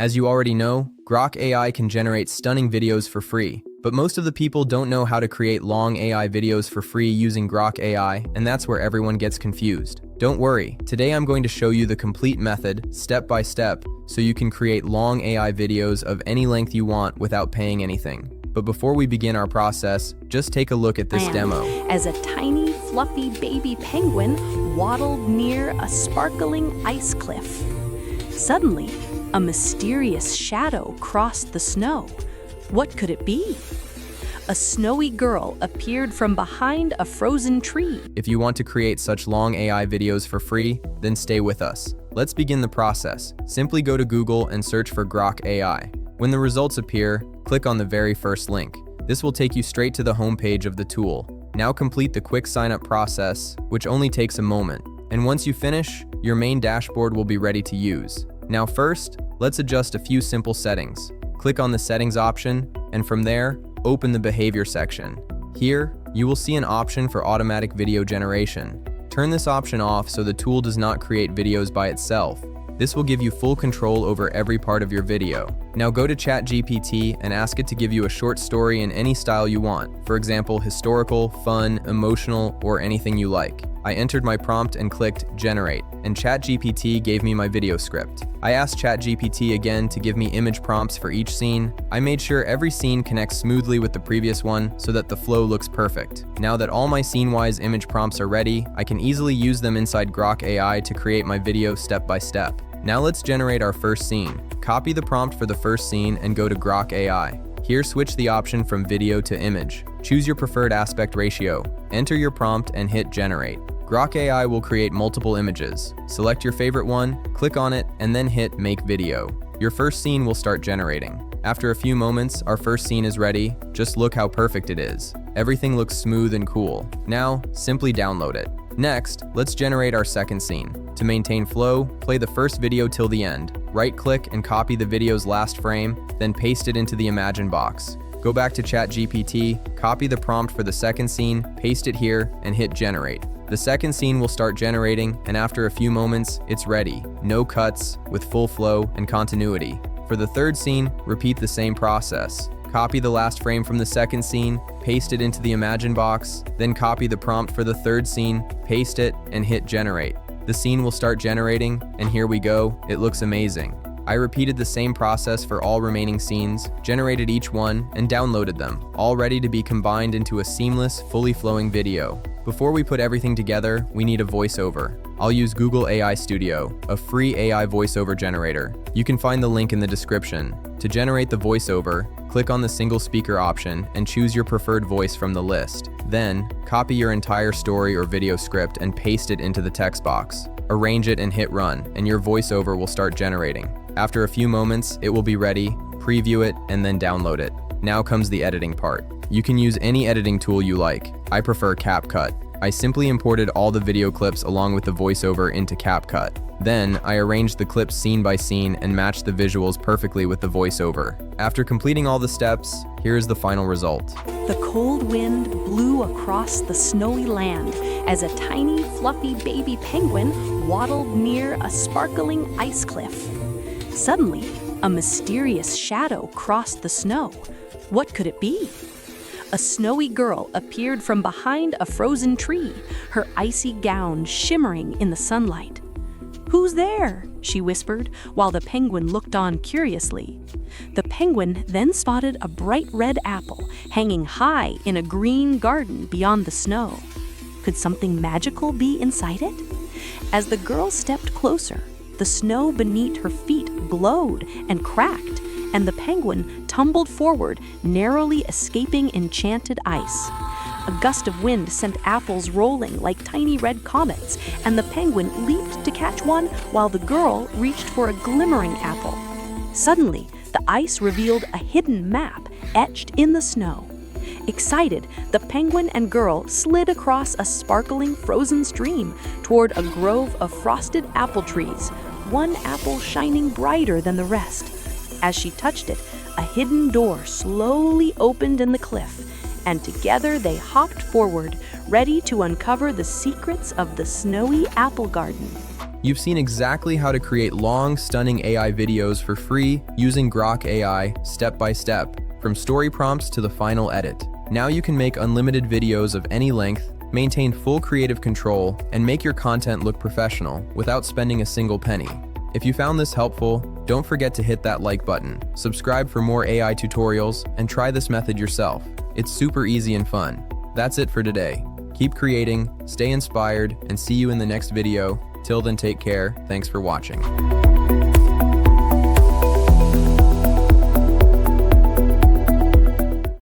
As you already know, Grok AI can generate stunning videos for free, but most of the people don't know how to create long AI videos for free using Grok AI, and that's where everyone gets confused. Don't worry, today I'm going to show you the complete method, step by step, so you can create long AI videos of any length you want without paying anything. But before we begin our process, just take a look at this demo. As a tiny, fluffy baby penguin waddled near a sparkling ice cliff. Suddenly, a mysterious shadow crossed the snow. What could it be? A snowy girl appeared from behind a frozen tree. If you want to create such long AI videos for free, then stay with us. Let's begin the process. Simply go to Google and search for Grok AI. When the results appear, click on the very first link. This will take you straight to the homepage of the tool. Now complete the quick sign-up process, which only takes a moment. And once you finish, your main dashboard will be ready to use. Now first, let's adjust a few simple settings. Click on the settings option, and from there, open the behavior section. Here, you will see an option for automatic video generation. Turn this option off so the tool does not create videos by itself. This will give you full control over every part of your video. Now go to ChatGPT and ask it to give you a short story in any style you want. For example, historical, fun, emotional, or anything you like. I entered my prompt and clicked Generate, and ChatGPT gave me my video script. I asked ChatGPT again to give me image prompts for each scene. I made sure every scene connects smoothly with the previous one so that the flow looks perfect. Now that all my scene-wise image prompts are ready, I can easily use them inside Grok AI to create my video step by step. Now let's generate our first scene. Copy the prompt for the first scene and go to Grok AI. Here, switch the option from video to image. Choose your preferred aspect ratio. Enter your prompt and hit Generate. Grok AI will create multiple images. Select your favorite one, click on it, and then hit Make Video. Your first scene will start generating. After a few moments, our first scene is ready. Just look how perfect it is. Everything looks smooth and cool. Now, simply download it. Next, let's generate our second scene. To maintain flow, play the first video till the end. Right-click and copy the video's last frame, then paste it into the Imagine box. Go back to ChatGPT, copy the prompt for the second scene, paste it here, and hit Generate. The second scene will start generating, and after a few moments, it's ready. No cuts, with full flow and continuity. For the third scene, repeat the same process. Copy the last frame from the second scene, paste it into the Imagine box, then copy the prompt for the third scene, paste it, and hit Generate. The scene will start generating, and here we go, it looks amazing. I repeated the same process for all remaining scenes, generated each one, and downloaded them, all ready to be combined into a seamless, fully flowing video. Before we put everything together, we need a voiceover. I'll use Google AI Studio, a free AI voiceover generator. You can find the link in the description. To generate the voiceover, click on the single speaker option and choose your preferred voice from the list. Then, copy your entire story or video script and paste it into the text box. Arrange it and hit run, and your voiceover will start generating. After a few moments, it will be ready. Preview it and then download it. Now comes the editing part. You can use any editing tool you like. I prefer CapCut. I simply imported all the video clips along with the voiceover into CapCut. Then, I arranged the clips scene by scene and matched the visuals perfectly with the voiceover. After completing all the steps, here is the final result. The cold wind blew across the snowy land as a tiny, fluffy baby penguin waddled near a sparkling ice cliff. Suddenly, a mysterious shadow crossed the snow. What could it be? A snowy girl appeared from behind a frozen tree, her icy gown shimmering in the sunlight. "Who's there?" she whispered, while the penguin looked on curiously. The penguin then spotted a bright red apple hanging high in a green garden beyond the snow. Could something magical be inside it? As the girl stepped closer, the snow beneath her feet glowed and cracked, and the penguin tumbled forward, narrowly escaping enchanted ice. A gust of wind sent apples rolling like tiny red comets, and the penguin leaped to catch one while the girl reached for a glimmering apple. Suddenly, the ice revealed a hidden map etched in the snow. Excited, the penguin and girl slid across a sparkling frozen stream toward a grove of frosted apple trees, one apple shining brighter than the rest. As she touched it, a hidden door slowly opened in the cliff, and together they hopped forward, ready to uncover the secrets of the snowy apple garden. You've seen exactly how to create long, stunning AI videos for free using Grok AI step by step, from story prompts to the final edit. Now you can make unlimited videos of any length, maintain full creative control, and make your content look professional without spending a single penny. If you found this helpful, don't forget to hit that like button, subscribe for more AI tutorials, and try this method yourself. It's super easy and fun. That's it for today. Keep creating, stay inspired, and see you in the next video. Till then, take care. Thanks for watching.